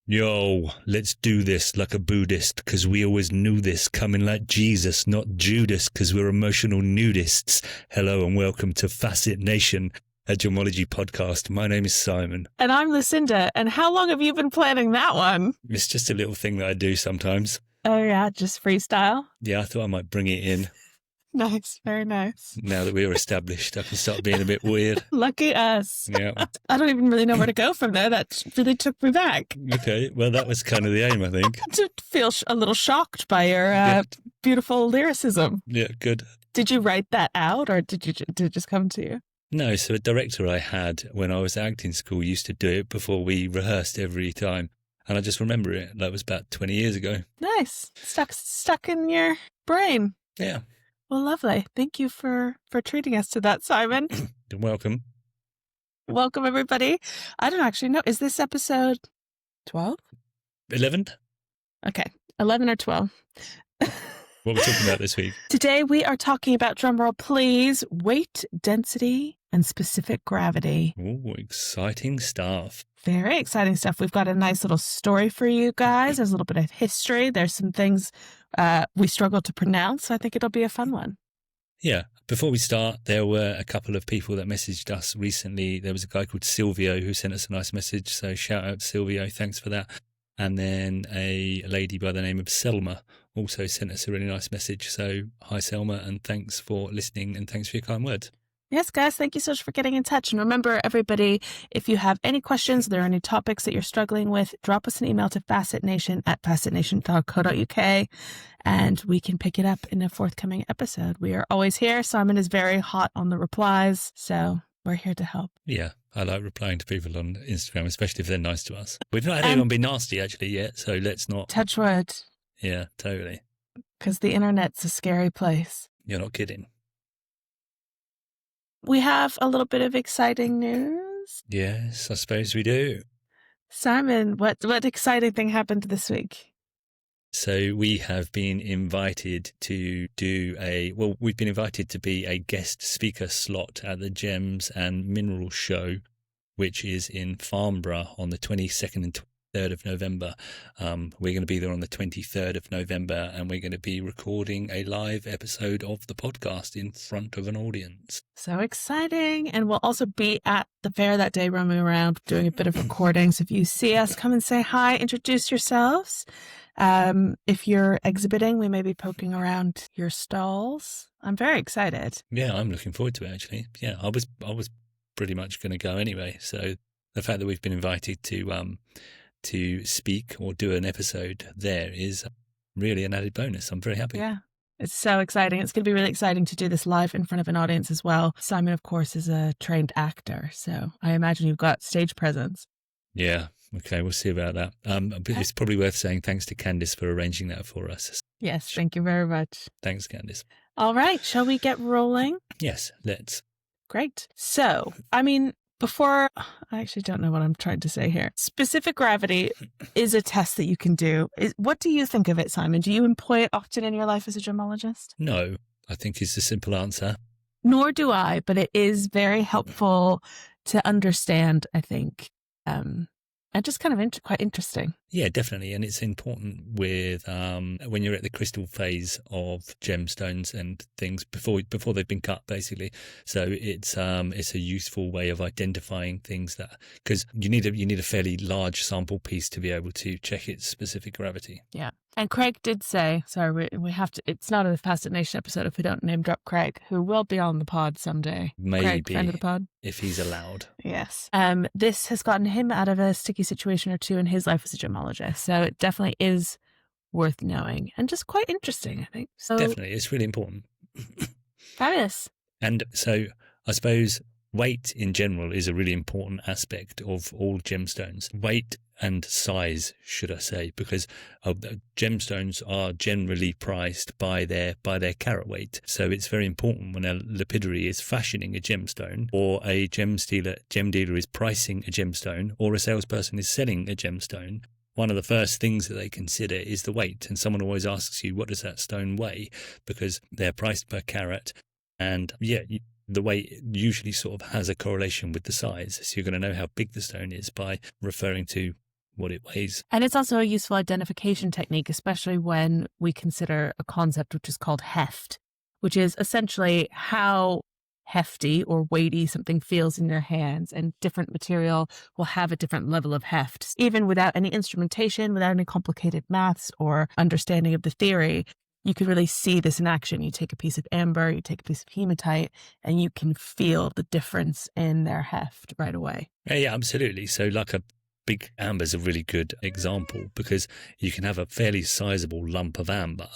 Yo, let's do this like a Buddhist, because we always knew this, coming like Jesus, not Judas, because we're emotional nudists. Hello and welcome to Facet Nation, a Gemmology podcast. My name is Simon. And I'm Lucinda. And how long have you been planning that one? It's just a little thing that I do sometimes. Oh yeah, just freestyle? Yeah, I thought I might bring it in. Nice, very nice. Now that we're established, I can start being a bit weird. Lucky us. Yeah. I don't even really know where to go from there. That really took me back. Okay, well, that was kind of the aim, I think. To feel a little shocked by your beautiful lyricism. Yeah, good. Did you write that out, or did it just come to you? No, so a director I had when I was at acting school used to do it before we rehearsed every time. And I just remember it. That was about 20 years ago. Nice. Stuck in your brain. Yeah. Well, lovely. Thank you for treating us to that, Simon. You're welcome. Welcome, everybody. I don't actually know. Is this episode 12? 11? Okay. 11 or 12. What are we talking about this week? Today we are talking about, drumroll please, weight, density, and specific gravity. Oh, exciting stuff. Very exciting stuff. We've got a nice little story for you guys. There's a little bit of history. There's some things we struggle to pronounce. So I think it'll be a fun one. Yeah. Before we start, there were a couple of people that messaged us recently. There was a guy called Silvio who sent us a nice message. So shout out to Silvio. Thanks for that. And then a lady by the name of Selma also sent us a really nice message. So hi, Selma, and thanks for listening and thanks for your kind words. Yes, guys, thank you so much for getting in touch. And remember, everybody, if you have any questions, there are any topics that you're struggling with, drop us an email to facetnation@facetnation.co.uk and we can pick it up in a forthcoming episode. We are always here. Simon is very hot on the replies, so we're here to help. Yeah, I like replying to people on Instagram, especially if they're nice to us. We've not had anyone be nasty actually yet, so let's not. Touch wood. Yeah, totally. Because the internet's a scary place. You're not kidding. We have a little bit of exciting news. Yes, I suppose we do. Simon, what exciting thing happened this week? So we have been invited to we've been invited to be a guest speaker slot at the Gems and Minerals Show, which is in Farnborough on the 22nd and 23rd of November. We're going to be there on the 23rd of November, and we're going to be recording a live episode of the podcast in front of an audience. So exciting. And we'll also be at the fair that day, roaming around, doing a bit of recording. So if you see us, come and say hi, introduce yourselves. If you're exhibiting, we may be poking around your stalls. I'm very excited. Yeah, I'm looking forward to it, actually. Yeah, I was pretty much going to go anyway. So the fact that we've been invited to speak or do an episode there is really an added bonus. I'm very happy. Yeah, it's so exciting. It's going to be really exciting to do this live in front of an audience as well. Simon, of course, is a trained actor, so I imagine you've got stage presence. Yeah, okay, we'll see about that. But it's probably worth saying thanks to Candice for arranging that for us. Yes, thank you very much. Thanks, Candice. All right, shall we get rolling? Yes, let's. Great. So, I actually don't know what I'm trying to say here. Specific gravity is a test that you can do. What do you think of it, Simon? Do you employ it often in your life as a gemmologist? No, I think is the simple answer. Nor do I, but it is very helpful to understand, I think, and just kind of quite interesting. Yeah, definitely. And it's important with when you're at the crystal phase of gemstones and things before they've been cut, basically. So it's a useful way of identifying things because you need a fairly large sample piece to be able to check its specific gravity. Yeah. And Craig did say, sorry, we have to, it's not a Facet Nation episode if we don't name drop Craig, who will be on the pod someday. Maybe. Craig, friend of the pod. If he's allowed. Yes. This has gotten him out of a sticky situation or two in his life as a gemmologist. So it definitely is worth knowing and just quite interesting, I think. So definitely. It's really important. Fabulous. And so I suppose weight in general is a really important aspect of all gemstones. Weight and size, should I say, because gemstones are generally priced by their carat weight. So it's very important when a lapidary is fashioning a gemstone, or a gem dealer is pricing a gemstone, or a salesperson is selling a gemstone. One of the first things that they consider is the weight. And someone always asks you, what does that stone weigh? Because they're priced per carat. And yeah, the weight usually sort of has a correlation with the size. So you're going to know how big the stone is by referring to what it weighs. And it's also a useful identification technique, especially when we consider a concept which is called heft, which is essentially how hefty or weighty something feels in your hands, and different material will have a different level of heft. Even without any instrumentation, without any complicated maths or understanding of the theory, you can really see this in action. You take a piece of amber, you take a piece of hematite, and you can feel the difference in their heft right away. Yeah, absolutely. So like a big amber is a really good example, because you can have a fairly sizable lump of amber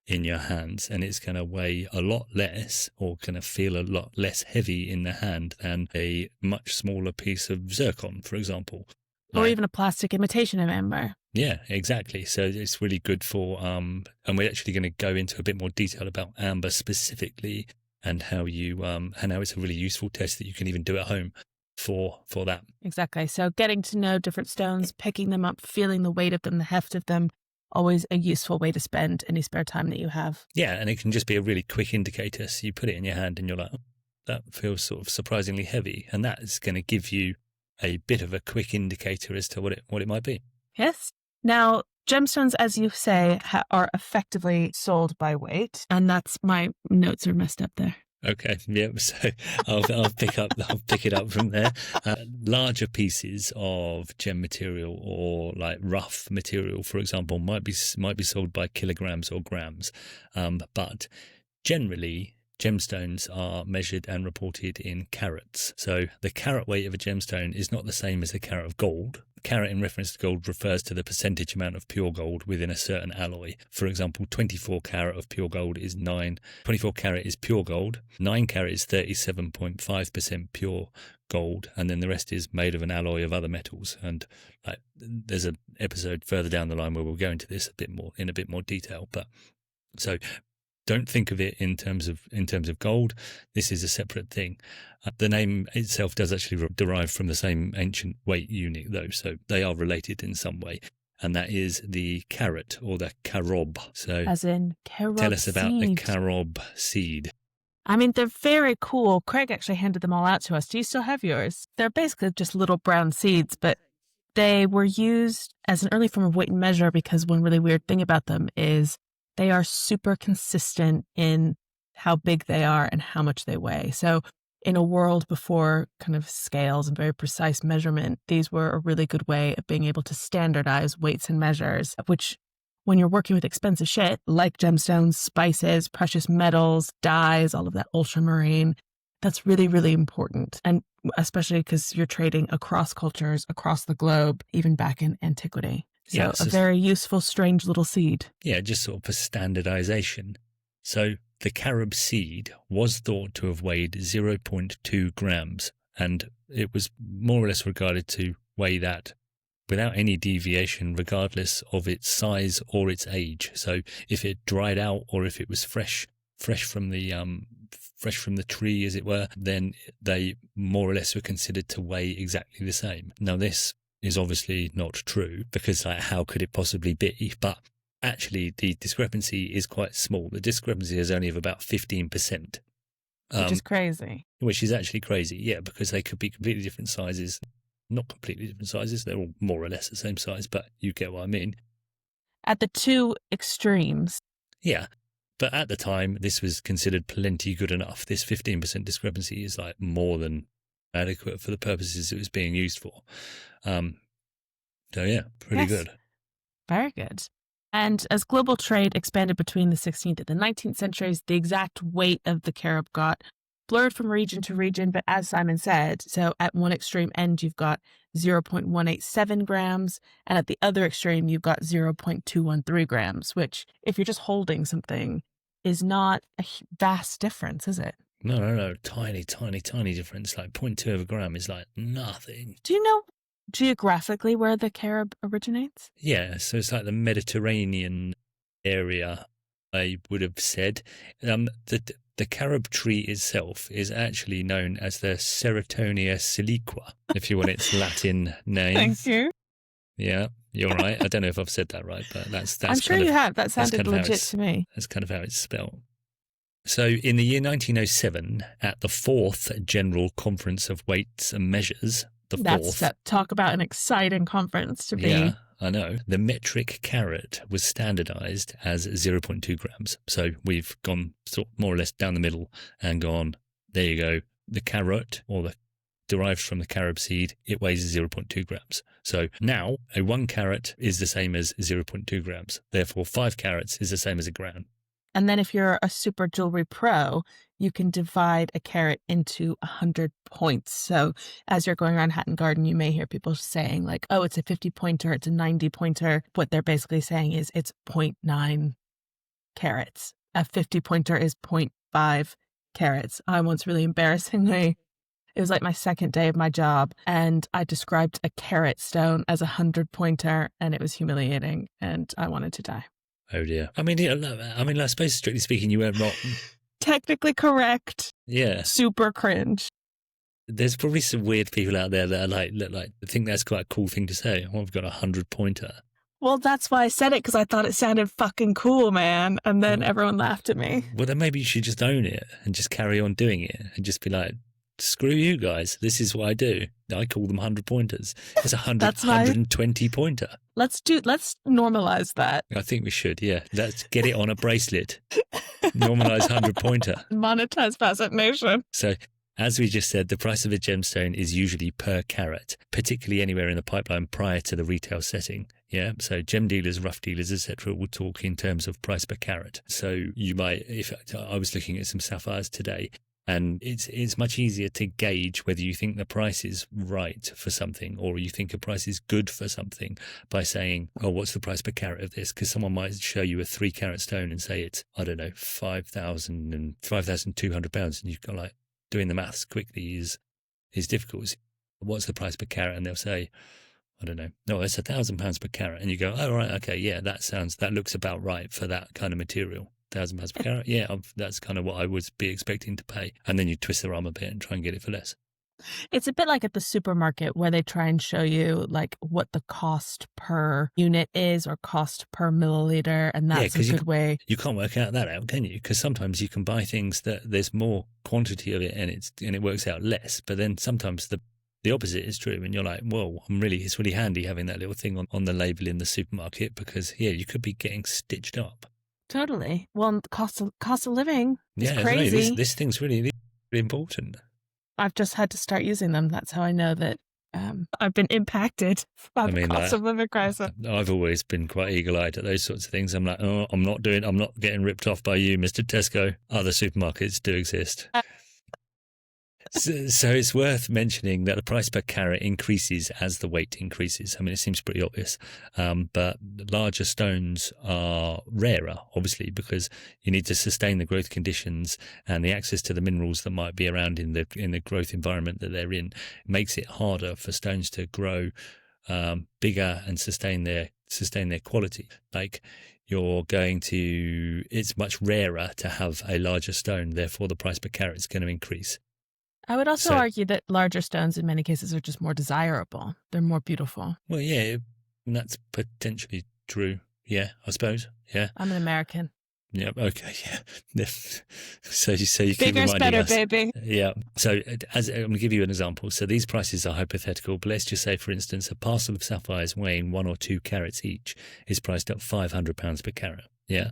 in your hands and it's going to weigh a lot less, or going to feel a lot less heavy in the hand than a much smaller piece of zircon, for example. Or even a plastic imitation of amber. Yeah, exactly. So it's really good for, and we're actually going to go into a bit more detail about amber specifically, and how it's a really useful test that you can even do at home for that. Exactly. So getting to know different stones, picking them up, feeling the weight of them, the heft of them, always a useful way to spend any spare time that you have. Yeah, and it can just be a really quick indicator. So you put it in your hand and you're like, oh, that feels sort of surprisingly heavy. And that is going to give you a bit of a quick indicator as to what it might be. Yes. Now, gemstones, as you say, are effectively sold by weight. And that's, my notes are messed up there. Okay, yeah, so I'll pick it up from there. Larger pieces of gem material, or like rough material, for example, might be sold by kilograms or grams, but generally gemstones are measured and reported in carats. So the carat weight of a gemstone is not the same as the carat of gold. Carat in reference to gold refers to the percentage amount of pure gold within a certain alloy. For example, 24 carat of pure gold is 24 carat is pure gold, 9 carat is 37.5% pure gold, and then the rest is made of an alloy of other metals. And like, there's an episode further down the line where we'll go into this in a bit more detail. But so don't think of it in terms of gold. This is a separate thing. The name itself does actually derive from the same ancient weight unit, though, so they are related in some way, and that is the carat, or the carob. So, as in carob. Tell us about seed. the carob seed. I mean, they're very cool. Craig actually handed them all out to us. Do you still have yours? They're basically just little brown seeds, but they were used as an early form of weight and measure, because one really weird thing about them is they are super consistent in how big they are and how much they weigh. So in a world before kind of scales and very precise measurement, these were a really good way of being able to standardize weights and measures, which when you're working with expensive shit like gemstones, spices, precious metals, dyes, all of that ultramarine, that's really, really important. And especially because you're trading across cultures, across the globe, even back in antiquity. So yeah, a very useful, strange little seed. Yeah, just sort of for standardization. So the carob seed was thought to have weighed 0.2 grams, and it was more or less regarded to weigh that without any deviation, regardless of its size or its age. So if it dried out, or if it was fresh from the tree, as it were, then they more or less were considered to weigh exactly the same. Now, this is obviously not true, because how could it possibly be? But actually, the discrepancy is quite small. The discrepancy is only of about 15%. Which is crazy. Which is actually crazy, yeah, because they could be completely different sizes. Not completely different sizes, they're all more or less the same size, but you get what I mean. At the two extremes. Yeah, but at the time, this was considered plenty good enough. This 15% discrepancy is like more than adequate for the purposes it was being used for. So yeah, pretty good. Very good. And as global trade expanded between the 16th and the 19th centuries, the exact weight of the carob got blurred from region to region. But as Simon said, so at one extreme end, you've got 0.187 grams. And at the other extreme, you've got 0.213 grams, which if you're just holding something is not a vast difference, is it? No. Tiny difference. Like 0.2 of a gram is like nothing. Do you know geographically where the carob originates? Yeah, so it's like the Mediterranean area, I would have said. The carob tree itself is actually known as the Ceratonia siliqua, if you want its Latin name. Thank you. Yeah, you're right. I don't know if I've said that right, but that's I'm sure you have. That sounded legit to me. That's kind of how it's spelled. So in the year 1907, at the 4th General Conference of Weights and Measures, the That's fourth. talk about an exciting conference to be. Yeah, I know. The metric carat was standardized as 0.2 grams. So we've gone sort of more or less down the middle and gone, there you go. The carrot, or the derived from the carob seed, it weighs 0.2 grams. So now a 1 carat is the same as 0.2 grams. Therefore, 5 carats is the same as a gram. And then if you're a super jewelry pro, you can divide a carat into 100 points. So as you're going around Hatton Garden, you may hear people saying like, oh, it's a 50 pointer, it's a 90 pointer. What they're basically saying is it's 0.9 carats. A 50 pointer is 0.5 carats. I once really embarrassingly, it was like my second day of my job, and I described a carat stone as a 100 pointer, and it was humiliating, and I wanted to die. Oh dear. I mean, I suppose strictly speaking, you weren't wrong. Technically correct. Yeah. Super cringe. There's probably some weird people out there that are like think that's quite a cool thing to say. Oh, I've got a 100 pointer. Well, that's why I said it, because I thought it sounded fucking cool, man. And then everyone laughed at me. Well, then maybe you should just own it and just carry on doing it and just be like, screw you guys. This is what I do. I call them 100 pointers. It's a 120 pointer. Let's normalize that. I think we should, yeah. Let's get it on a bracelet. Normalize 100 pointer. Monetize Facet Nation. So, as we just said, the price of a gemstone is usually per carat, particularly anywhere in the pipeline prior to the retail setting. Yeah, so gem dealers, rough dealers, etc., will talk in terms of price per carat. So you might, if I was looking at some sapphires today, and it's much easier to gauge whether you think the price is right for something or you think a price is good for something by saying, oh, what's the price per carat of this? Because someone might show you a 3 carat stone and say it's, I don't know, 5,000 and 5,200 pounds. And you've got like, doing the maths quickly is difficult. What's the price per carat? And they'll say, I don't know, no, it's £1,000 per carat. And you go, oh, right, okay, yeah, that looks about right for that kind of material. £1,000 per carat, yeah, that's kind of what I would be expecting to pay. And then you twist their arm a bit and try and get it for less. It's a bit like at the supermarket where they try and show you like what the cost per unit is or cost per milliliter, and that's a good way. You can't work out, can you? Because sometimes you can buy things that there's more quantity of it and it works out less. But then sometimes the opposite is true, and you're like, whoa, it's really handy having that little thing on the label in the supermarket because, yeah, you could be getting stitched up. Totally. Well, cost of living is crazy. Right. This thing's really important. I've just had to start using them. That's how I know that I've been impacted by the cost of living crisis. I've always been quite eagle-eyed at those sorts of things. I'm like, oh, I'm not getting ripped off by you, Mr. Tesco. Other supermarkets do exist. So it's worth mentioning that the price per carat increases as the weight increases. I mean, it seems pretty obvious, but larger stones are rarer, obviously, because you need to sustain the growth conditions and the access to the minerals that might be around in the growth environment that they're in. It makes it harder for stones to grow bigger and sustain their quality. Like it's much rarer to have a larger stone, therefore the price per carat is going to increase. I would also argue that larger stones in many cases are just more desirable. They're more beautiful. Well, yeah, that's potentially true. Yeah, I suppose. Yeah. I'm an American. Yeah, okay, yeah. So you keep bigger's reminding better, us. baby. Yeah. So I'm going to give you an example. So these prices are hypothetical, but let's just say, for instance, a parcel of sapphires weighing 1 or 2 carats each is priced at £500 per carat. Yeah.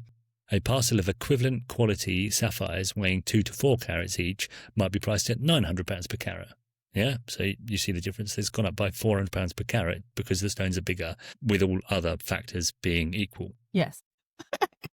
A parcel of equivalent quality sapphires weighing 2 to 4 carats each might be priced at £900 per carat. Yeah, so you see the difference. It's gone up by £400 per carat because the stones are bigger, with all other factors being equal. Yes.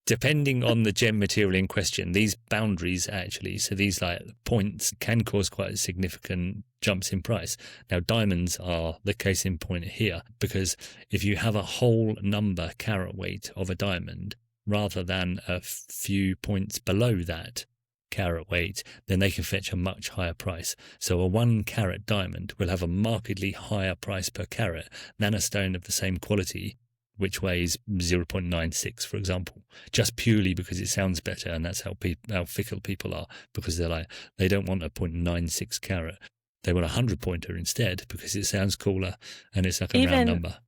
Depending on the gem material in question, these boundaries actually, so these like points can cause quite significant jumps in price. Now, diamonds are the case in point here, because if you have a whole number carat weight of a diamond, rather than a few points below that carat weight, then they can fetch a much higher price. So a 1 carat diamond will have a markedly higher price per carat than a stone of the same quality, which weighs 0.96, for example, just purely because it sounds better. And that's how fickle people are, because they don't want a 0.96 carat. They want a 100 pointer instead because it sounds cooler and it's like a round number.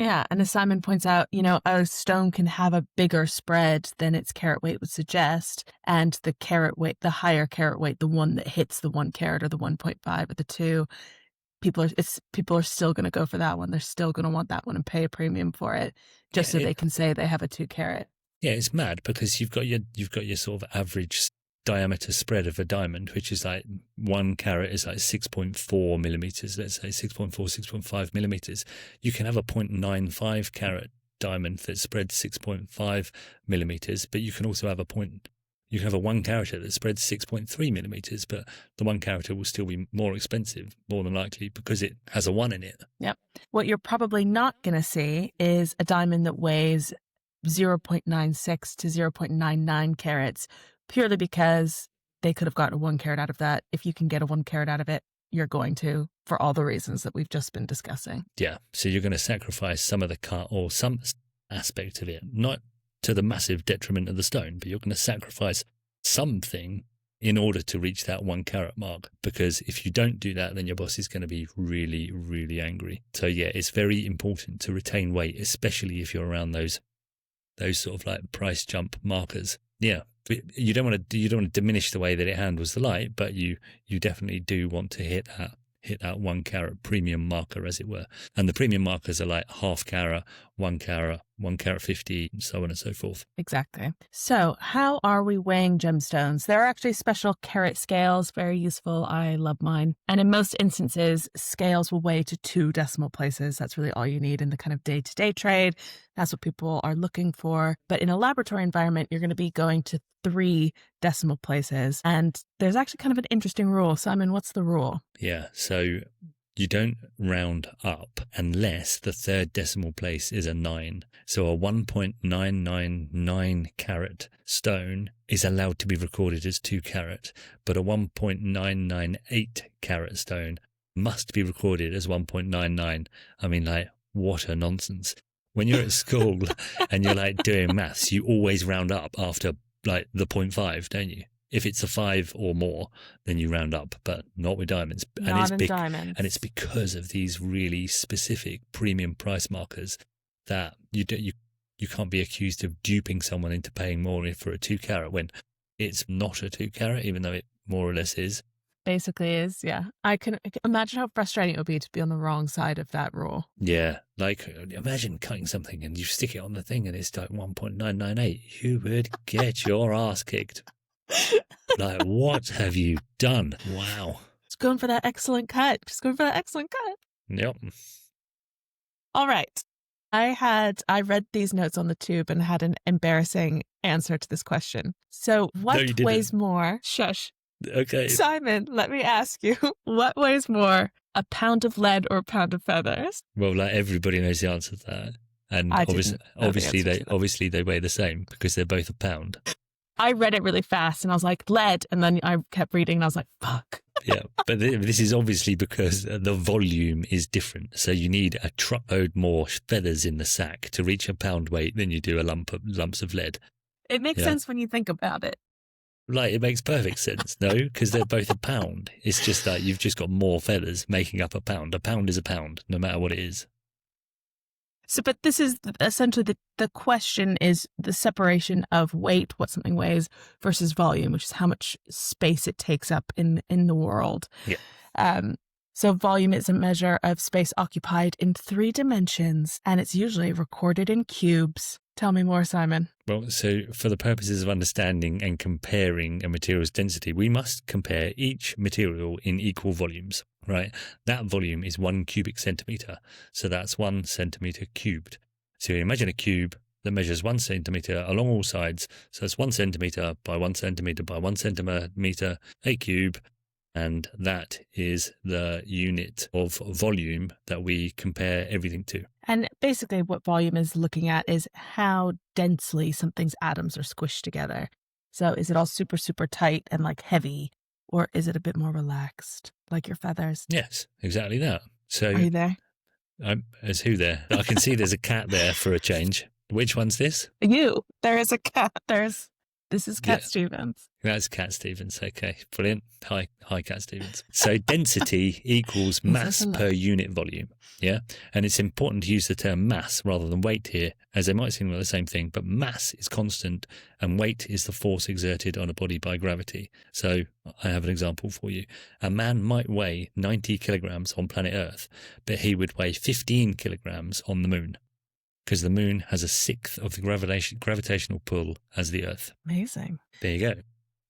Yeah, and as Simon points out, a stone can have a bigger spread than its carat weight would suggest, and the carat weight, the higher carat weight, the one that hits the 1 carat or the 1.5 or the 2, people are still going to go for that one. They're still going to want that one and pay a premium for it just so they can say they have a 2 carat. Yeah, it's mad because you've got your sort of average diameter spread of a diamond, which is like 1 carat is like 6.4 millimeters, let's say 6.4, 6.5 millimeters. You can have a 0.95 carat diamond that spreads 6.5 millimeters, but you can also have you can have a 1 carat that spreads 6.3 millimeters, but the 1 carat will still be more expensive, more than likely, because it has a 1 in it. Yep. What you're probably not going to see is a diamond that weighs 0.96 to 0.99 carats, purely because they could have gotten a 1 carat out of that. If you can get a 1 carat out of it, you're going to, for all the reasons that we've just been discussing. Yeah. So you're going to sacrifice some of the cut or some aspect of it, not to the massive detriment of the stone, but you're going to sacrifice something in order to reach that 1 carat mark. Because if you don't do that, then your boss is going to be really, really angry. So yeah, it's very important to retain weight, especially if you're around those sort of like price jump markers. Yeah. You don't want to diminish the way that it handles the light, but you definitely do want to hit that 1 carat premium marker, as it were. And the premium markers are like 0.5 carat, 1 carat, 1 carat 50, and so on and so forth. Exactly. So how are we weighing gemstones? There are actually special carat scales, very useful. I love mine. And in most instances, scales will weigh to 2 decimal places. That's really all you need in the kind of day-to-day trade. That's what people are looking for. But in a laboratory environment, you're going to be going to 3 decimal places. And there's actually kind of an interesting rule. Simon, what's the rule? Yeah, so you don't round up unless the 3rd decimal place is a 9. So a 1.999 carat stone is allowed to be recorded as 2 carat, but a 1.998 carat stone must be recorded as 1.99. I mean, like, what a nonsense. When you're at school and you're like doing maths, you always round up after like the 0.5, don't you? If it's a 5 or more, then you round up, but not with diamonds. Not in diamonds. And it's because of these really specific premium price markers that you can't be accused of duping someone into paying more for a 2 carat when it's not a 2 carat, even though it more or less is. Basically is, yeah. I can imagine how frustrating it would be to be on the wrong side of that rule. Yeah, like imagine cutting something and you stick it on the thing and it's like 1.998. You would get your ass kicked. Like, what have you done? Wow. Just going for that excellent cut. Yep. All right. I read these notes on the tube and had an embarrassing answer to this question. So what weighs more? Shush. Okay. Simon, let me ask you, what weighs more, a pound of lead or a pound of feathers? Well, like everybody knows the answer to that. And obviously they weigh the same because they're both a pound. I read it really fast and I was like, lead. And then I kept reading and I was like, fuck. Yeah, but this is obviously because the volume is different. So you need a truckload more feathers in the sack to reach a pound weight than you do lumps of lead. It makes sense when you think about it. Like, it makes perfect sense, no? Because they're both a pound. It's just that you've just got more feathers making up a pound. A pound is a pound, no matter what it is. So, but this is essentially the question is the separation of weight, what something weighs, versus volume, which is how much space it takes up in the world. Yeah. So volume is a measure of space occupied in 3 dimensions, and it's usually recorded in cubes. Tell me more, Simon. Well, so for the purposes of understanding and comparing a material's density, we must compare each material in equal volumes, right? That volume is 1 cubic centimetre, so that's 1 centimetre cubed. So you imagine a cube that measures 1 centimetre along all sides, so it's 1 centimetre by 1 centimetre by 1 centimetre, a cube, and that is the unit of volume that we compare everything to. And basically what volume is looking at is how densely something's atoms are squished together. So is it all super, super tight and like heavy, or is it a bit more relaxed, like your feathers? Yes, exactly that. So are you there? There's who there? I can see there's a cat there for a change. Which one's this? You. There is a cat. There's This is Cat Yeah. Stevens. That's Cat Stevens. Okay, brilliant. Hi, Cat Stevens. So density equals mass a lot. per unit volume. Yeah, and it's important to use the term mass rather than weight here, as they might seem like the same thing. But mass is constant, and weight is the force exerted on a body by gravity. So I have an example for you. A man might weigh 90 kilograms on planet Earth, but he would weigh 15 kilograms on the moon, because the moon has a sixth of the gravitational pull as the Earth. Amazing. There you go.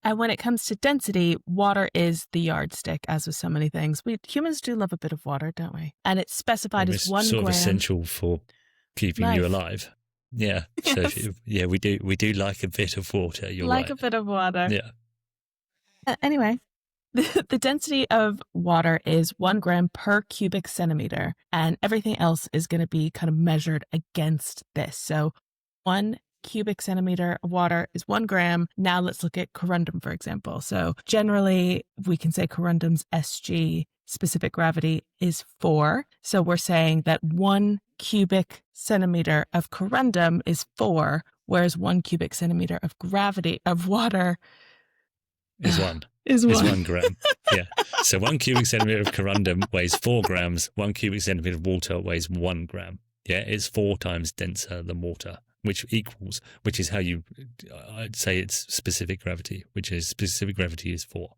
And when it comes to density, water is the yardstick, as with so many things. We humans do love a bit of water, don't we? And it's specified as 1 sort gram. of essential for keeping you alive. Yeah. Yes. So we do like a bit of water. You're like right. a bit of water. Yeah. Anyway, the density of water is 1 gram per cubic centimeter, and everything else is going to be kind of measured against this. So 1 cubic centimeter of water is 1 gram. Now let's look at corundum, for example. So generally, we can say corundum's SG, specific gravity, is 4. So we're saying that 1 cubic centimeter of corundum is 4, whereas 1 cubic centimeter of gravity of water Is 1. Is 1 gram. Yeah. So 1 cubic centimeter of corundum weighs 4 grams. 1 cubic centimeter of water weighs 1 gram. Yeah. It's 4 times denser than water, which is how I'd say it's specific gravity, which is specific gravity is 4.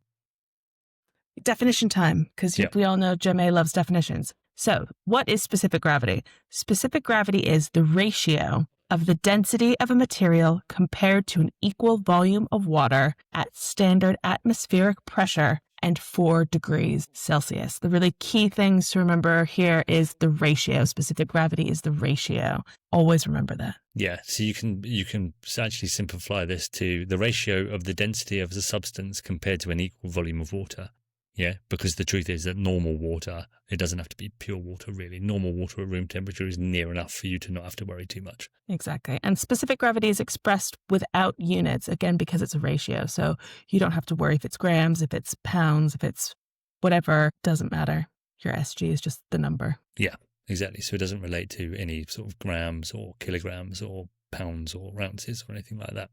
Definition time, because we all know Gemme loves definitions. So what is specific gravity? Specific gravity is the ratio of the density of a material compared to an equal volume of water at standard atmospheric pressure and 4 degrees Celsius. The really key things to remember here is the ratio. Specific gravity is the ratio. Always remember that. Yeah, so you can actually simplify this to the ratio of the density of the substance compared to an equal volume of water. Yeah, because the truth is that normal water, it doesn't have to be pure water, really. Normal water at room temperature is near enough for you to not have to worry too much. Exactly. And specific gravity is expressed without units, again, because it's a ratio. So you don't have to worry if it's grams, if it's pounds, if it's whatever, doesn't matter. Your SG is just the number. Yeah, exactly. So it doesn't relate to any sort of grams or kilograms or pounds or ounces or anything like that.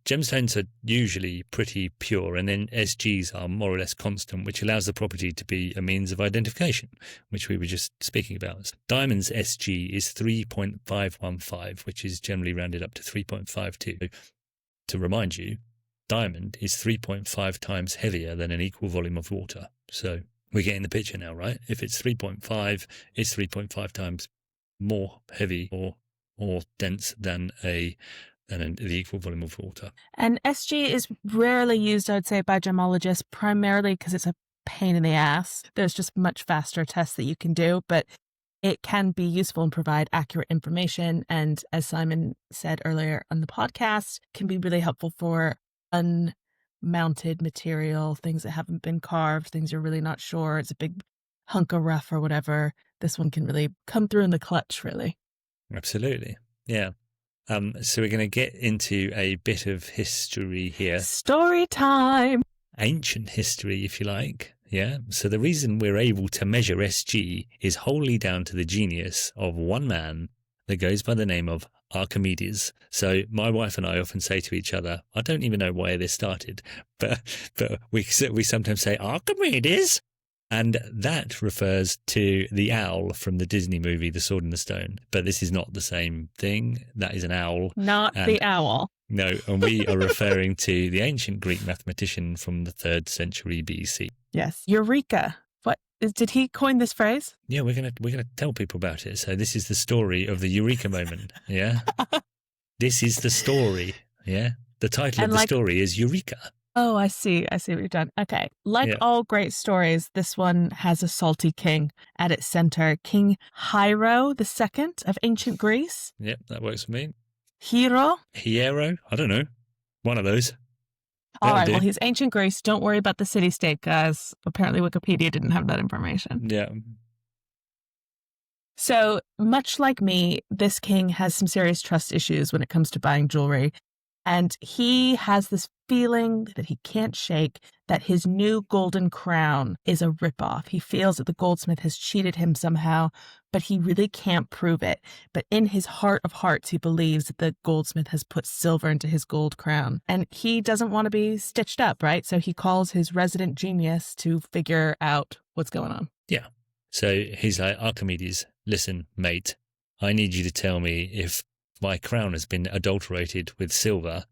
Gemstones are usually pretty pure, and then SGs are more or less constant, which allows the property to be a means of identification, which we were just speaking about. Diamond's SG is 3.515, which is generally rounded up to 3.52. To remind you, diamond is 3.5 times heavier than an equal volume of water. So we're getting the picture now, right? If it's 3.5, it's 3.5 times more heavy or dense than the equal volume of water. And SG is rarely used, I would say, by gemmologists, primarily because it's a pain in the ass. There's just much faster tests that you can do, but it can be useful and provide accurate information. And as Simon said earlier on the podcast, can be really helpful for unmounted material, things that haven't been carved, things you're really not sure. It's a big hunk of rough or whatever. This one can really come through in the clutch, really. Absolutely. Yeah. So we're going to get into a bit of history here. Story time. Ancient history, if you like. Yeah. So the reason we're able to measure SG is wholly down to the genius of one man that goes by the name of Archimedes. So my wife and I often say to each other, I don't even know where this started, but we sometimes say Archimedes. And that refers to the owl from the Disney movie, The Sword and the Stone. But this is not the same thing. That is an owl. Not the owl. No, and we are referring to the ancient Greek mathematician from the 3rd century BC. Yes. Eureka. Did he coin this phrase? Yeah, we're gonna tell people about it. So this is the story of the Eureka moment. Yeah. This is the story. Yeah. The title of the story is Eureka. Oh, I see what you've done. Okay. Like all great stories, this one has a salty king at its center. King Hiero II of ancient Greece. Yep, that works for me. Hiero? I don't know. One of those. All right, well, he's ancient Greece. Don't worry about the city-state, guys. Apparently Wikipedia didn't have that information. Yeah. So, much like me, this king has some serious trust issues when it comes to buying jewelry. And he has this feeling that he can't shake that his new golden crown is a ripoff. He feels that the goldsmith has cheated him somehow, but he really can't prove it. But in his heart of hearts, he believes that the goldsmith has put silver into his gold crown. And he doesn't want to be stitched up, right? So he calls his resident genius to figure out what's going on. Yeah. So he's like, Archimedes, listen, mate, I need you to tell me if my crown has been adulterated with silver,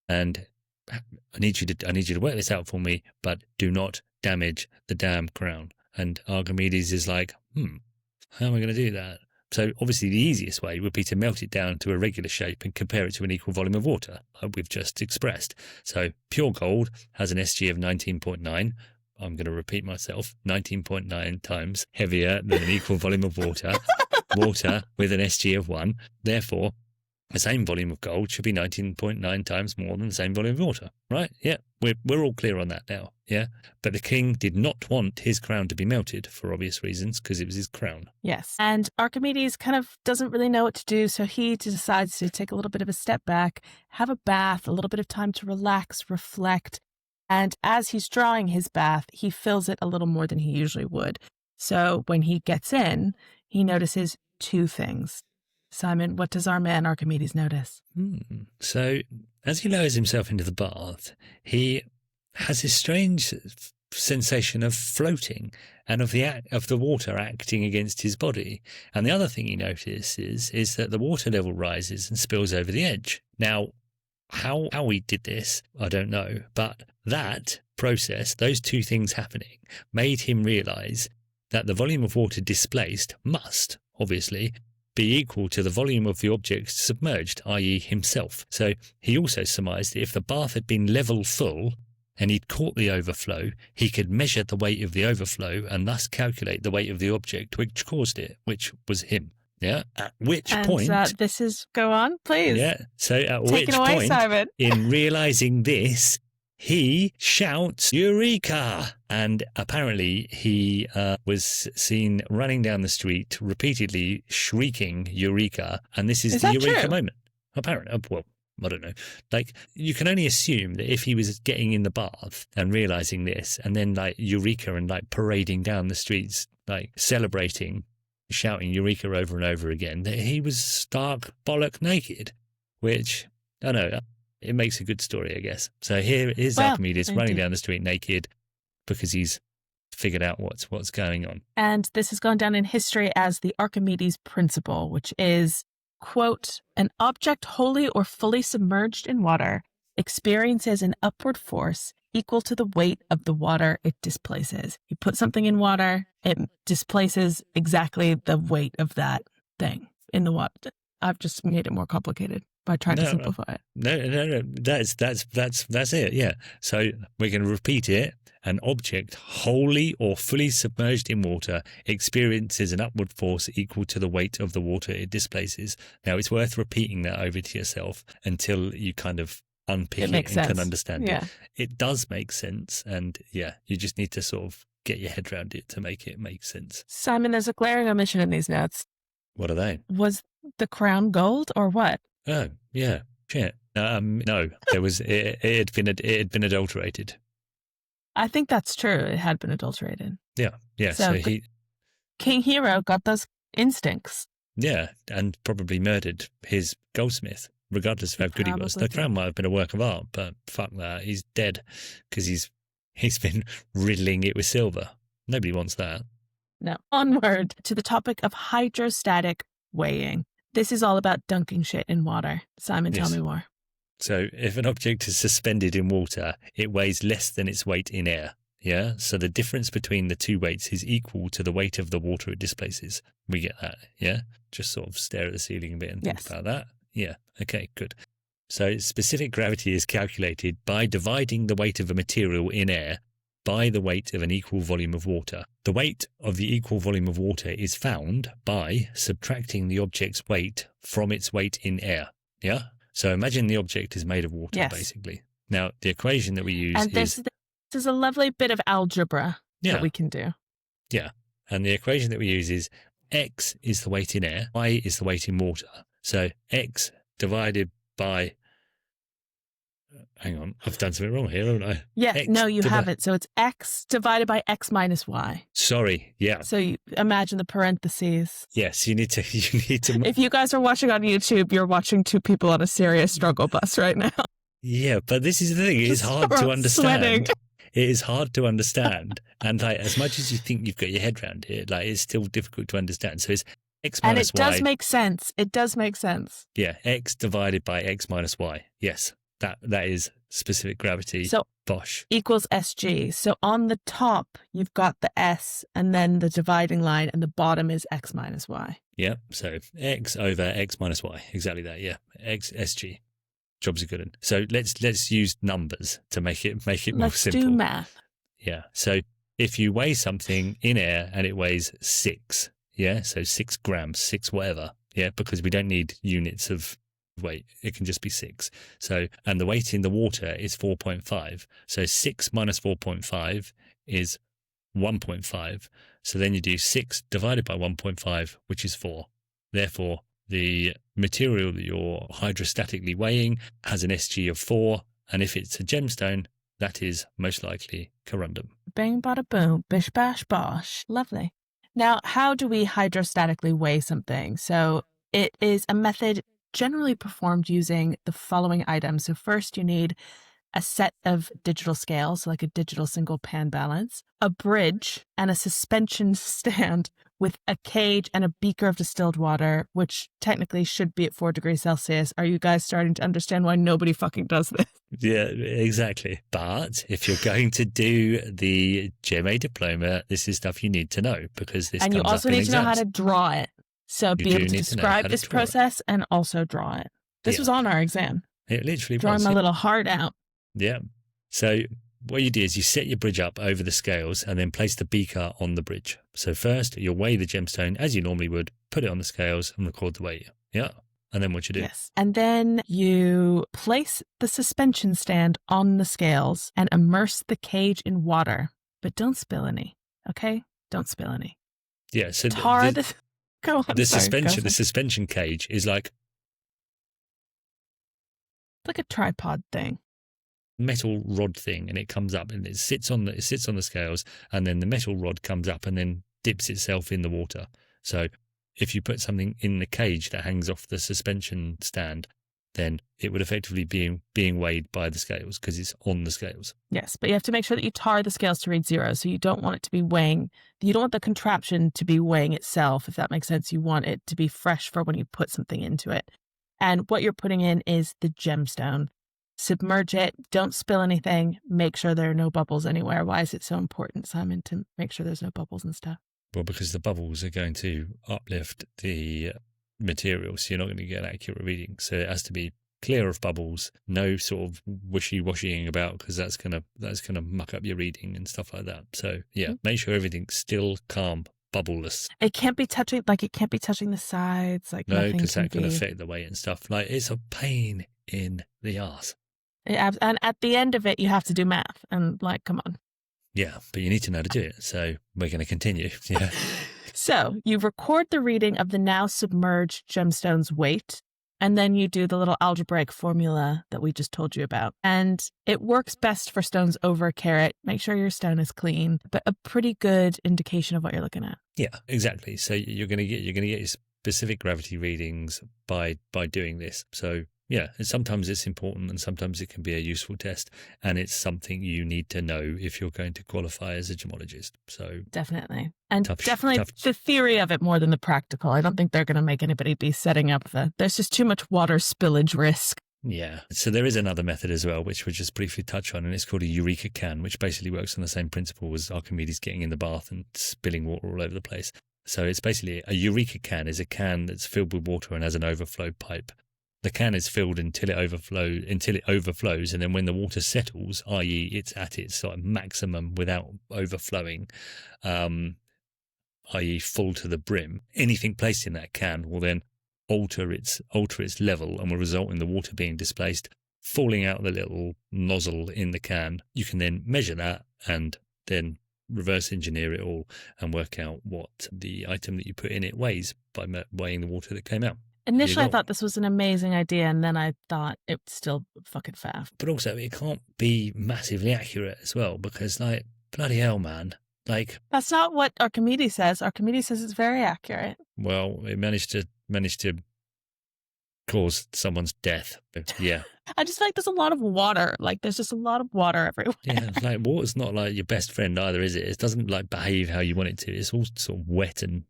and I need you to work this out for me, but do not damage the damn crown. And Archimedes is like, how am I going to do that? So obviously the easiest way would be to melt it down to a regular shape and compare it to an equal volume of water, like we've just expressed. So pure gold has an SG of 19.9. I'm going to repeat myself, 19.9 times heavier than an equal volume of water. Water with an SG of 1. Therefore, the same volume of gold should be 19.9 times more than the same volume of water, right? Yeah, we're all clear on that now, yeah? But the king did not want his crown to be melted for obvious reasons, because it was his crown. Yes. And Archimedes kind of doesn't really know what to do, so he decides to take a little bit of a step back, have a bath, a little bit of time to relax, reflect. And as he's drawing his bath, he fills it a little more than he usually would. So when he gets in, he notices two things. Simon, what does our man Archimedes notice? So as he lowers himself into the bath, he has this strange sensation of floating and of the water acting against his body. And the other thing he notices is that the water level rises and spills over the edge. Now, how he did this, I don't know, but that process, those two things happening, made him realize that the volume of water displaced must, obviously, be equal to the volume of the object submerged, i.e. himself. So he also surmised that if the bath had been level full and he'd caught the overflow, he could measure the weight of the overflow and thus calculate the weight of the object which caused it, which was him. Yeah. At which point... this is... Go on, please. Yeah. So at Take which it away, point, Simon. in realizing this, he shouts, Eureka! And apparently he was seen running down the street, repeatedly shrieking Eureka. And this is the Eureka true? moment. Apparently, well, I don't know. Like, you can only assume that if he was getting in the bath and realizing this, and then like Eureka and like parading down the streets, like celebrating, shouting Eureka over and over again, that he was stark bollock naked, which, I don't know, it makes a good story, I guess. So here is Archimedes running down the street naked because he's figured out what's going on. And this has gone down in history as the Archimedes principle, which is, quote, an object wholly or fully submerged in water experiences an upward force equal to the weight of the water it displaces. You put something in water, it displaces exactly the weight of that thing in the water. I've just made it more complicated by trying to simplify it. No. That's it. Yeah. So we're going to repeat it. An object wholly or fully submerged in water experiences an upward force equal to the weight of the water it displaces. Now, it's worth repeating that over to yourself until you kind of unpick it and can understand it. It does make sense. And yeah, you just need to sort of get your head around it to make it make sense. Simon, there's a glaring omission in these notes. What are they? Was the crown gold or what? Oh, yeah. Shit. No, there was, it had been adulterated. I think that's true. It had been adulterated. Yeah. So King Hero got those instincts. Yeah, and probably murdered his goldsmith, regardless of how good he was. The crown might have been a work of art, but fuck that. He's dead because he's been riddling it with silver. Nobody wants that. No. Onward to the topic of hydrostatic weighing. This is all about dunking shit in water. Simon, tell me more. So if an object is suspended in water, it weighs less than its weight in air. Yeah. So the difference between the two weights is equal to the weight of the water it displaces. We get that. Yeah. Just sort of stare at the ceiling a bit and think about that. Yeah. Okay, good. So specific gravity is calculated by dividing the weight of a material in air by the weight of an equal volume of water. The weight of the equal volume of water is found by subtracting the object's weight from its weight in air. Yeah. So imagine the object is made of water, basically. Now, the equation that we use this is a lovely bit of algebra that we can do. Yeah. And the equation that we use is x is the weight in air, y is the weight in water. So x divided by Hang on, I've done something wrong here, haven't I? Yeah, X no, you haven't. So it's x divided by x minus y. Sorry, yeah. So you imagine the parentheses. Yes, you need to. If you guys are watching on YouTube, you're watching two people on a serious struggle bus right now. Yeah, but this is the thing. It is hard to understand. Sweating. It is hard to understand, and like as much as you think you've got your head around it, like it's still difficult to understand. So it's x minus y. And it does make sense. It does make sense. Yeah, x divided by x minus y. Yes, that is specific gravity. So bosh equals SG. So on the top, you've got the S and then the dividing line, and the bottom is x minus y. Yeah, so x over x minus y. Exactly that. Yeah, x SG. Job's a good one. So let's use numbers to make it more simple. Let's do math. Yeah. So if you weigh something in air and it weighs 6, yeah, so 6 grams, 6 whatever, yeah, because we don't need units of weight. It can just be 6. So, and the weight in the water is 4.5. So 6 minus 4.5 is 1.5. So then you do 6 divided by 1.5, which is 4. Therefore, the material that you're hydrostatically weighing has an SG of 4, and if it's a gemstone, that is most likely corundum. Bing, bada, boom, bish, bash, bosh. Lovely. Now, how do we hydrostatically weigh something? So it is a method generally performed using the following items. So first, you need a set of digital scales, like a digital single pan balance, a bridge, and a suspension stand with a cage and a beaker of distilled water, which technically should be at 4 degrees Celsius. Are you guys starting to understand why nobody fucking does this? Yeah, exactly. But if you're going to do the GMA diploma, this is stuff you need to know because this and comes you also up in need to know how exams. to draw it. So be able to describe this process and also draw it. This was on our exam. It literally drawing was. my little heart out. Yeah. So what you do is you set your bridge up over the scales and then place the beaker on the bridge. So first you'll weigh the gemstone as you normally would, put it on the scales and record the weight. Yeah. And then what you do? Yes. And then you place the suspension stand on the scales and immerse the cage in water, but don't spill any. Okay? Don't spill any. Yeah. So Go on. The suspension cage is like a tripod thing. Metal rod thing, and it comes up and it sits on the scales, and then the metal rod comes up and then dips itself in the water. So if you put something in the cage that hangs off the suspension stand, then it would effectively be being weighed by the scales because it's on the scales. Yes, but you have to make sure that you tar the scales to read 0. So you don't want it to be weighing. You don't want the contraption to be weighing itself, if that makes sense. You want it to be fresh for when you put something into it. And what you're putting in is the gemstone. Submerge it. Don't spill anything. Make sure there are no bubbles anywhere. Why is it so important, Simon, to make sure there's no bubbles and stuff? Well, because the bubbles are going to uplift the material, so you're not going to get an accurate reading. So it has to be clear of bubbles, no sort of wishy-washying about, because that's gonna muck up your reading and stuff like that. So yeah, make sure everything's still calm, bubbleless. It can't be touching the sides. No, because that can affect the weight and stuff. Like it's a pain in the arse. And at the end of it, you have to do math. And come on. Yeah, but you need to know to do it. So we're going to continue. Yeah. So you record the reading of the now submerged gemstone's weight, and then you do the little algebraic formula that we just told you about. And it works best for stones over a carat. Make sure your stone is clean, but a pretty good indication of what you're looking at. Yeah, exactly. So you're going to get your specific gravity readings by doing this. So yeah, and sometimes it's important and sometimes it can be a useful test, and it's something you need to know if you're going to qualify as a gemologist. So definitely. And the theory of it more than the practical. I don't think they're going to make anybody be setting up there's just too much water spillage risk. Yeah. So there is another method as well, which we'll just briefly touch on, and it's called a Eureka can, which basically works on the same principle as Archimedes getting in the bath and spilling water all over the place. So it's basically a Eureka can is a can that's filled with water and has an overflow pipe. The can is filled until it overflows, and then when the water settles, i.e. it's at its sort of maximum without overflowing, i.e. full to the brim, anything placed in that can will then alter its level and will result in the water being displaced, falling out the little nozzle in the can. You can then measure that and then reverse engineer it all and work out what the item that you put in it weighs by weighing the water that came out. Initially, I thought this was an amazing idea, and then I thought it's still fucking faff. But also, it can't be massively accurate as well, because, like, bloody hell, man. Like, that's not what Archimedes says. Archimedes says it's very accurate. Well, it managed to cause someone's death. But yeah. I just feel like there's a lot of water. Like, there's just a lot of water everywhere. Yeah, like, water's not like your best friend either, is it? It doesn't, like, behave how you want it to. It's all sort of wet and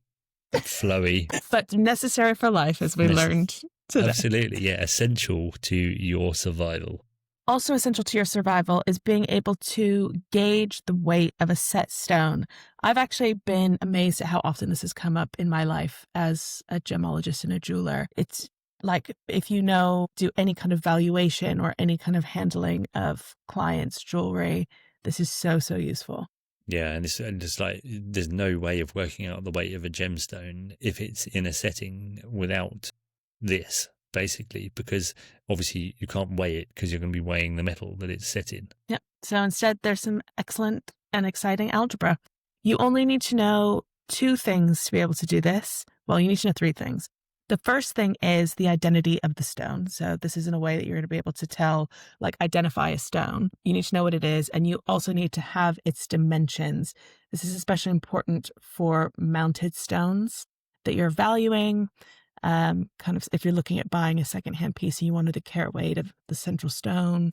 flowy. But necessary for life, as we learned today. Absolutely, yeah. Essential to your survival. Also essential to your survival is being able to gauge the weight of a set stone. I've actually been amazed at how often this has come up in my life as a gemologist and a jeweler. It's like, if you do any kind of valuation or any kind of handling of clients' jewelry, this is so, so useful. Yeah, and it's like, there's no way of working out the weight of a gemstone if it's in a setting without this, basically, because obviously you can't weigh it because you're going to be weighing the metal that it's set in. Yep. So instead, there's some excellent and exciting algebra. You only need to know 2 things to be able to do this. Well, you need to know 3 things. The first thing is the identity of the stone. So this isn't a way that you're going to be able to tell, like, identify a stone. You need to know what it is, and you also need to have its dimensions. This is especially important for mounted stones that you're valuing. Kind of if you're looking at buying a secondhand piece and you wanted the carat weight of the central stone,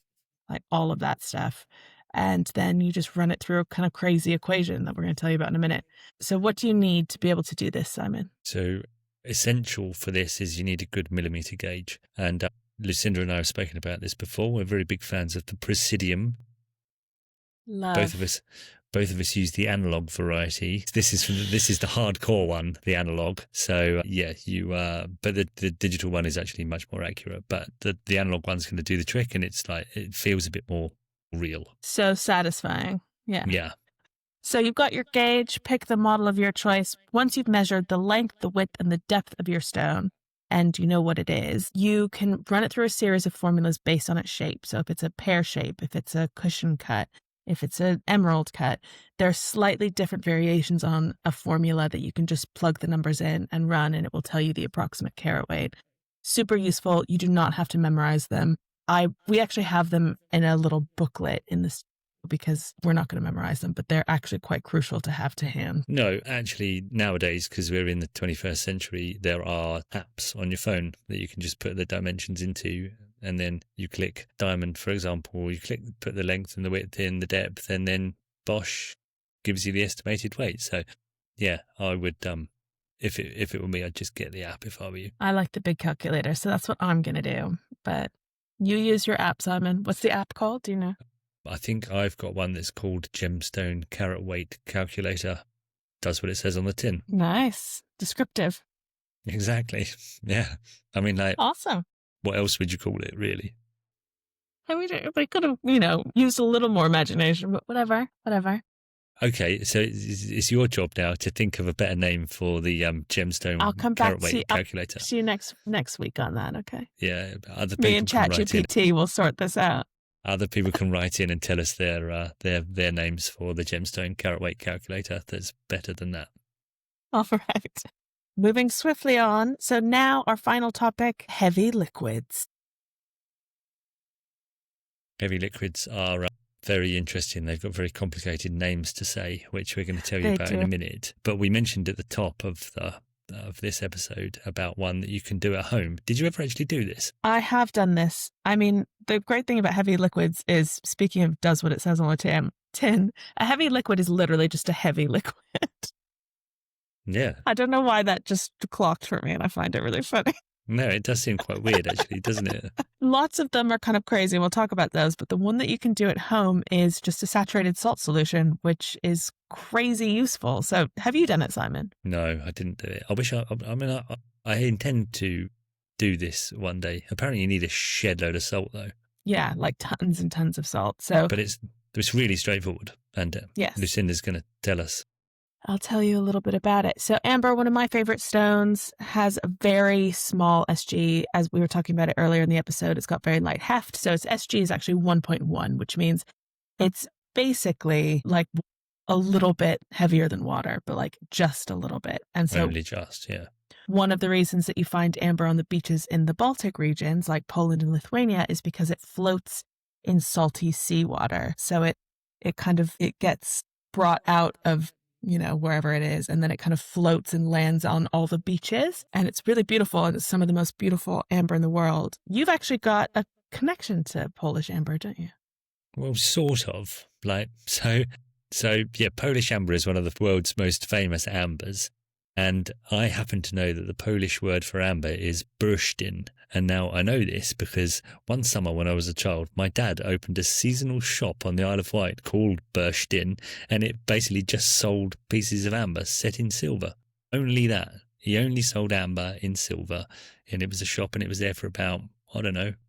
like all of that stuff. And then you just run it through a kind of crazy equation that we're going to tell you about in a minute. So what do you need to be able to do this, Simon? So essential for this is you need a good millimeter gauge. And Lucinda and I have spoken about this before. We're very big fans of the Presidium. Love. Both of us use the analog variety. This is the hardcore one, the analog. So yeah, but the digital one is actually much more accurate. But the analog one's going to do the trick, and it's like, it feels a bit more real. So satisfying. Yeah. Yeah. So you've got your gauge, pick the model of your choice. Once you've measured the length, the width, and the depth of your stone, and you know what it is, you can run it through a series of formulas based on its shape. So if it's a pear shape, if it's a cushion cut, if it's an emerald cut, there are slightly different variations on a formula that you can just plug the numbers in and run, and it will tell you the approximate carat weight. Super useful. You do not have to memorize them. We actually have them in a little booklet in this, because we're not going to memorize them, but they're actually quite crucial to have to hand. No, actually, nowadays, because we're in the 21st century, there are apps on your phone that you can just put the dimensions into, and then you click diamond, for example, you put the length and the width in, the depth, and then Bosch gives you the estimated weight. So yeah, I would, if it were me, I'd just get the app if I were you. I like the big calculator, so that's what I'm going to do. But you use your app, Simon. What's the app called? Do you know? I think I've got one that's called Gemstone Carat Weight Calculator. Does what it says on the tin. Nice. Descriptive. Exactly. Yeah. I mean, like, awesome. What else would you call it, really? I mean, they could have, used a little more imagination, but whatever. Okay, so it's your job now to think of a better name for the gemstone carat weight calculator. I'll see you next week on that, okay? Yeah. Me and ChatGPT will sort this out. Other people can write in and tell us their names for the gemstone carat weight calculator that's better than that. All right. Moving swiftly on. So now our final topic, heavy liquids. Heavy liquids are very interesting. They've got very complicated names to say, which we're going to tell you about in a minute. But we mentioned at the top of this episode about one that you can do at home. Did you ever actually do this? I have done this. I mean, the great thing about heavy liquids is, speaking of does what it says on the tin, a heavy liquid is literally just a heavy liquid. Yeah. I don't know why that just clocked for me, and I find it really funny. No, it does seem quite weird, actually, doesn't it? Lots of them are kind of crazy, and we'll talk about those. But the one that you can do at home is just a saturated salt solution, which is crazy useful. So have you done it, Simon? No, I didn't do it. I intend to do this one day. Apparently you need a shed load of salt, though. Yeah, like tons and tons of salt. But it's really straightforward. And yes. Lucinda's going to tell us. I'll tell you a little bit about it. So amber, one of my favorite stones, has a very small SG. As we were talking about it earlier in the episode, it's got very light heft. So its SG is actually 1.1, which means it's basically like a little bit heavier than water, but like just a little bit. And so only just, yeah. one of the reasons that you find amber on the beaches in the Baltic regions, like Poland and Lithuania, is because it floats in salty seawater. So it gets brought out of, wherever it is, and then it kind of floats and lands on all the beaches. And it's really beautiful, and it's some of the most beautiful amber in the world. You've actually got a connection to Polish amber, don't you? Well, sort of. Yeah, Polish amber is one of the world's most famous ambers. And I happen to know that the Polish word for amber is bursztyn. And now I know this because one summer when I was a child, my dad opened a seasonal shop on the Isle of Wight called bursztyn, and it basically just sold pieces of amber set in silver. Only that. He only sold amber in silver, and it was a shop, and it was there for about,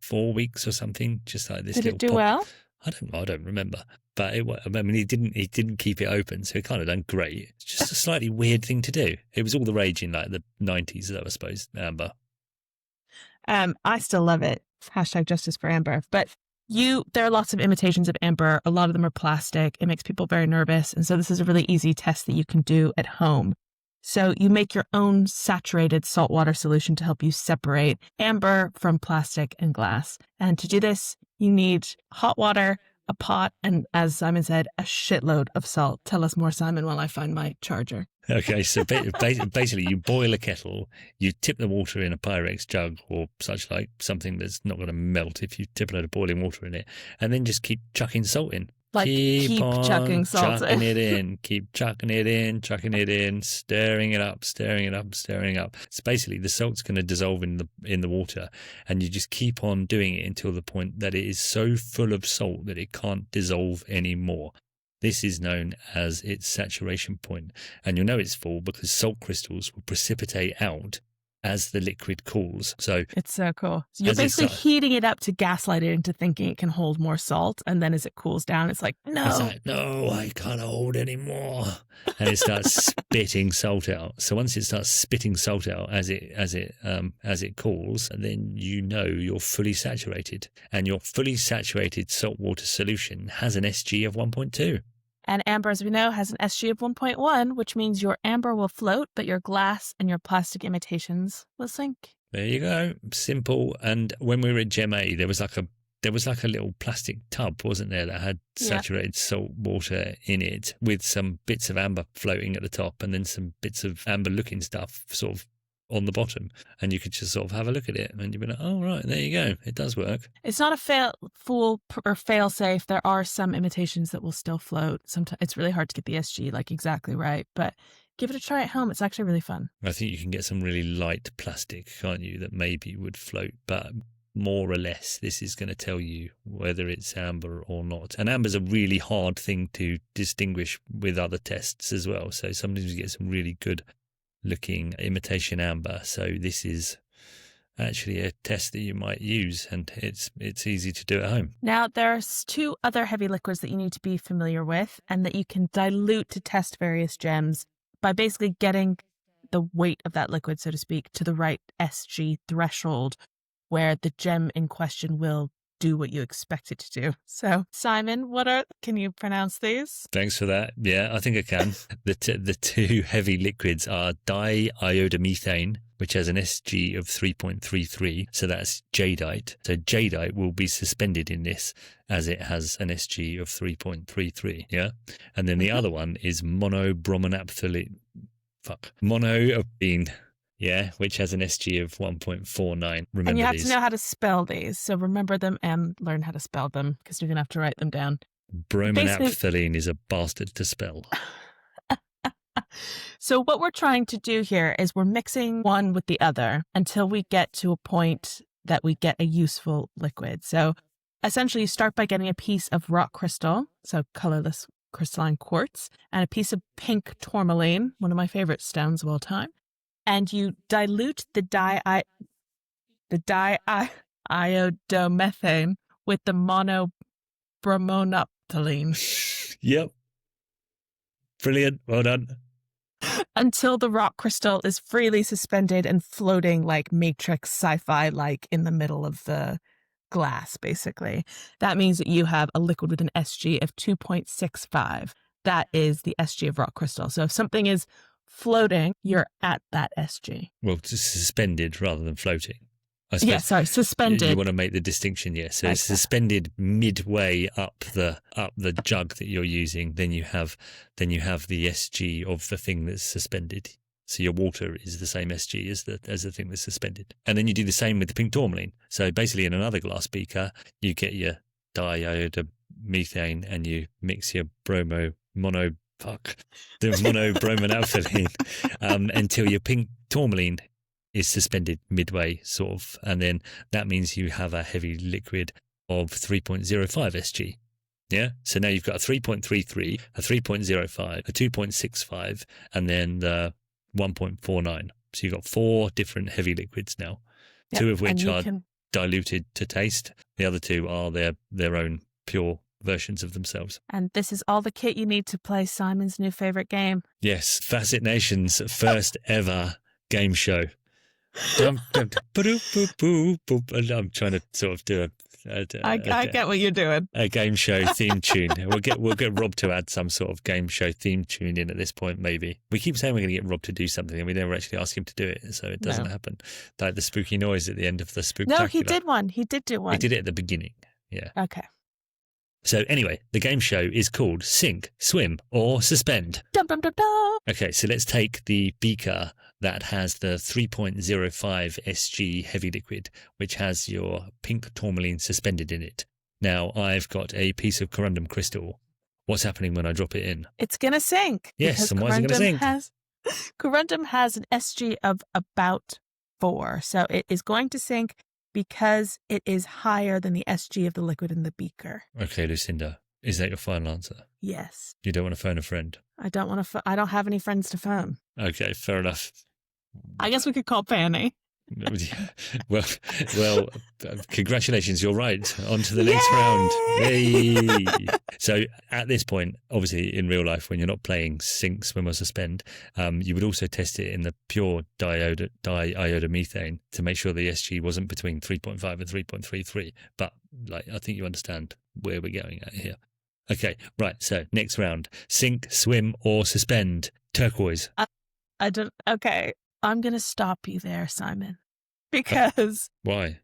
4 weeks or something, just like this. Did little it do pop. well? I don't remember. But he didn't keep it open, so he kind of done great. It's just a slightly weird thing to do. It was all the rage in like the 90s, though, I suppose, amber. I still love it. Hashtag justice for amber. But there are lots of imitations of amber. A lot of them are plastic. It makes people very nervous. And so this is a really easy test that you can do at home. So you make your own saturated saltwater solution to help you separate amber from plastic and glass. And to do this, you need hot water, a pot, and as Simon said, a shitload of salt. Tell us more, Simon, while I find my charger. Okay, so basically you boil a kettle, you tip the water in a Pyrex jug or such like, something that's not going to melt if you tip a load of boiling water in it, and then just keep chucking salt in. Like keep chucking salt chucking it in, keep chucking it in, stirring it up. So basically the salt's going to dissolve in the water, and you just keep on doing it until the point that it is so full of salt that it can't dissolve anymore. This is known as its saturation point, and you'll know it's full because salt crystals will precipitate out as the liquid cools. So it's so cool. So you're basically heating it up to gaslight it into thinking it can hold more salt, and then as it cools down, it's like, no, I can't hold anymore, and it starts spitting salt out. So once it starts spitting salt out as it cools, then you're fully saturated, and your fully saturated saltwater solution has an SG of 1.2. And amber, as we know, has an SG of 1.1, which means your amber will float, but your glass and your plastic imitations will sink. There you go. Simple. And when we were at Gem A, there was like a little plastic tub, wasn't there, that had saturated salt water in it with some bits of amber floating at the top and then some bits of amber-looking stuff sort of on the bottom, and you could just sort of have a look at it and you'd be like, oh right, there you go, it does work. It's not a fail safe. There are some imitations that will still float. Sometimes it's really hard to get the SG like exactly right, but give it a try at home. It's actually really fun. I think you can get some really light plastic, can't you, that maybe would float, but more or less this is going to tell you whether it's amber or not. And amber's a really hard thing to distinguish with other tests as well, so sometimes you get some really good looking imitation amber. So this is actually a test that you might use, and it's easy to do at home. Now, there's 2 other heavy liquids that you need to be familiar with and that you can dilute to test various gems by basically getting the weight of that liquid, so to speak, to the right SG threshold where the gem in question will do what you expect it to do. So, Simon, can you pronounce these? Thanks for that. Yeah, I think I can. The 2 heavy liquids are diiodamethane, which has an SG of 3.33, so that's jadeite. So jadeite will be suspended in this as it has an SG of 3.33, yeah? And then the other one is monobromophthalene, yeah, which has an SG of 1.49. Remember and you have these. To know how to spell these, so remember them and learn how to spell them, because you're going to have to write them down. Bromonaphthalene is a bastard to spell. So what we're trying to do here is we're mixing one with the other until we get to a point that we get a useful liquid. So essentially you start by getting a piece of rock crystal, so colorless crystalline quartz, and a piece of pink tourmaline, one of my favorite stones of all time. And you dilute the diiodomethane with the monobromonophthalene. Yep. Brilliant. Well done. Until the rock crystal is freely suspended and floating like Matrix sci-fi, like in the middle of the glass, basically. That means that you have a liquid with an SG of 2.65. That is the SG of rock crystal. So if something is floating, you're at that SG. Well, just suspended rather than floating. I Yeah, suppose sorry, suspended. you want to make the distinction, yes. So it's Okay. suspended midway up the jug that you're using. Then you have the SG of the thing that's suspended. So your water is the same SG as the thing that's suspended. And then you do the same with the pink tourmaline. So basically, in another glass beaker, you get your diiodomethane and you mix your monobromine alphaline until your pink tourmaline is suspended midway, sort of, and then that means you have a heavy liquid of 3.05 SG. Yeah, so now you've got a 3.33, a 3.05, a 2.65, and then the 1.49. So you've got 4 different heavy liquids now, Yep, 2 of which and you are can- diluted to taste. The other 2 are their own pure versions of themselves. And this is all the kit you need to play Simon's new favorite game. Yes, Facet Nation's first ever game show. I'm trying to sort of do I get what you're doing. a game show theme tune. We'll get Rob to add some sort of game show theme tune in at this point. Maybe we keep saying we're going to get Rob to do something, and we never actually ask him to do it, so it doesn't happen. Like the spooky noise at the end of the spooktacular. No, he did one. He did do one. He did it at the beginning. Yeah. Okay. So anyway, the game show is called Sink, Swim, or Suspend. Dum, dum, dum, dum. Okay, so let's take the beaker that has the 3.05 SG heavy liquid, which has your pink tourmaline suspended in it. Now, I've got a piece of corundum crystal. What's happening when I drop it in? It's going to sink. Yes, because and why is it going to sink? Corundum has an SG of about 4. So it is going to sink because it is higher than the SG of the liquid in the beaker. Okay, Lucinda, is that your final answer? Yes. You don't want to phone a friend? I don't want to. I don't have any friends to phone. Okay, fair enough. I guess we could call Fanny. Well, congratulations, you're right. On to the next round. Yay! So at this point, obviously in real life, when you're not playing Sink, Swim or Suspend, you would also test it in the pure diiodomethane to make sure the SG wasn't between 3.5 and 3.33. But I think you understand where we're going at here. Okay, right, so next round. Sink, Swim or Suspend. Turquoise. I don't. Okay. I'm going to stop you there, Simon, because Why?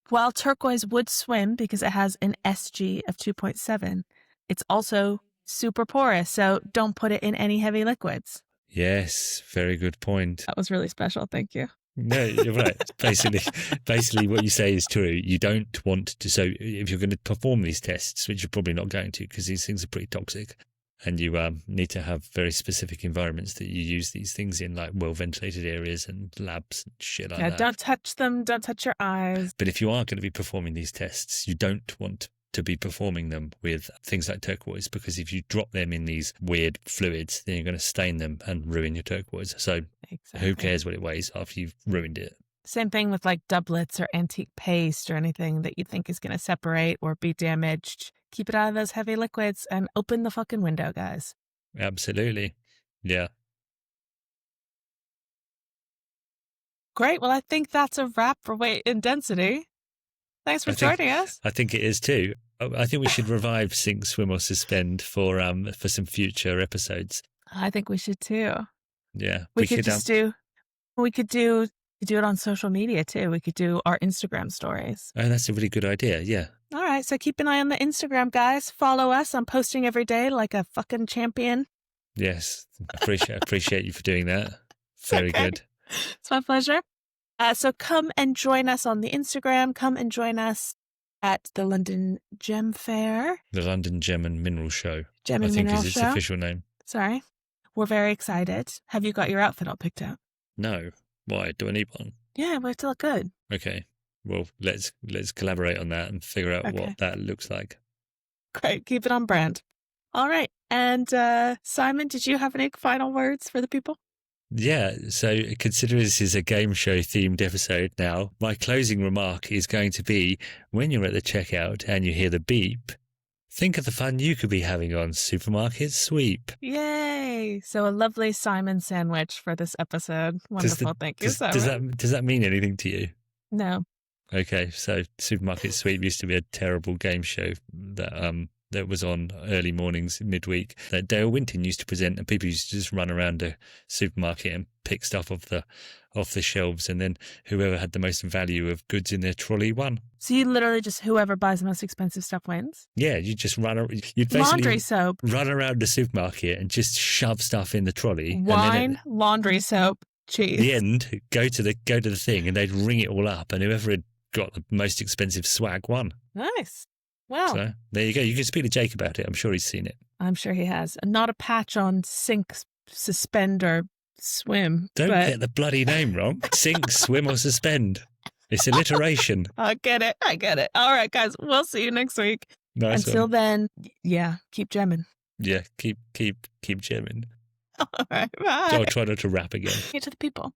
while turquoise would swim because it has an SG of 2.7, it's also super porous, so don't put it in any heavy liquids. Yes, very good point. That was really special. Thank you. No, you're right. Basically, what you say is true. You don't want to. So, if you're going to perform these tests, which you're probably not going to, because these things are pretty toxic, and you need to have very specific environments that you use these things in, like well-ventilated areas and labs and shit like that. Don't touch them. Don't touch your eyes. But if you are going to be performing these tests, you don't want to be performing them with things like turquoise, because if you drop them in these weird fluids, then you're going to stain them and ruin your turquoise. So who cares what it weighs after you've ruined it? Same thing with like doublets or antique paste or anything that you think is going to separate or be damaged. Keep it out of those heavy liquids and open the fucking window, guys. Absolutely. Yeah. Great. Well, I think that's a wrap for weight and density. Thanks for joining us. I think it is too. I think we should revive Sink, Swim or Suspend for some future episodes. I think we should too. Yeah. We could do it on social media too. We could do our Instagram stories. Oh, that's a really good idea. Yeah. All right. So keep an eye on the Instagram, guys. Follow us. I'm posting every day like a fucking champion. Yes. Appreciate you for doing that. Very good. It's my pleasure. So come and join us on the Instagram. Come and join us at the London Gem Fair. The London Gem and Mineral Show. Gem and I think Mineral is its Show. official name. Sorry. We're very excited. Have you got your outfit all picked out? No. Why? Do I need one? Yeah, we have to look good. Okay. Well, let's collaborate on that and figure out what that looks like. Great. Keep it on brand. All right. And Simon, did you have any final words for the people? Yeah, so consider this is a game show themed episode now. My closing remark is going to be, when you're at the checkout and you hear the beep, think of the fun you could be having on Supermarket Sweep. Yay! So a lovely Simon sandwich for this episode. Wonderful. Thank you, Simon. Does that mean anything to you? No. Okay, so Supermarket Sweep used to be a terrible game show that that was on early mornings, midweek, that Dale Winton used to present, and people used to just run around a supermarket and pick stuff off the shelves, and then whoever had the most value of goods in their trolley won. So you literally just, whoever buys the most expensive stuff wins? Yeah, you just you'd basically Laundry soap. run around the supermarket and just shove stuff in the trolley. Wine, and then laundry soap, cheese. at the end, go to the thing, and they'd ring it all up, and whoever had got the most expensive swag won. Nice. Well, So there you go. You can speak to Jake about it. I'm sure he's seen it. I'm sure he has. Not a patch on sink, suspend, or swim. Don't but get the bloody name wrong. Sink, swim, or suspend. It's alliteration. I get it. All right, guys. We'll see you next week. Nice Until one. then, yeah, keep gemming. Yeah, keep gemming. All right, bye. I'll try not to rap again. Get to the people.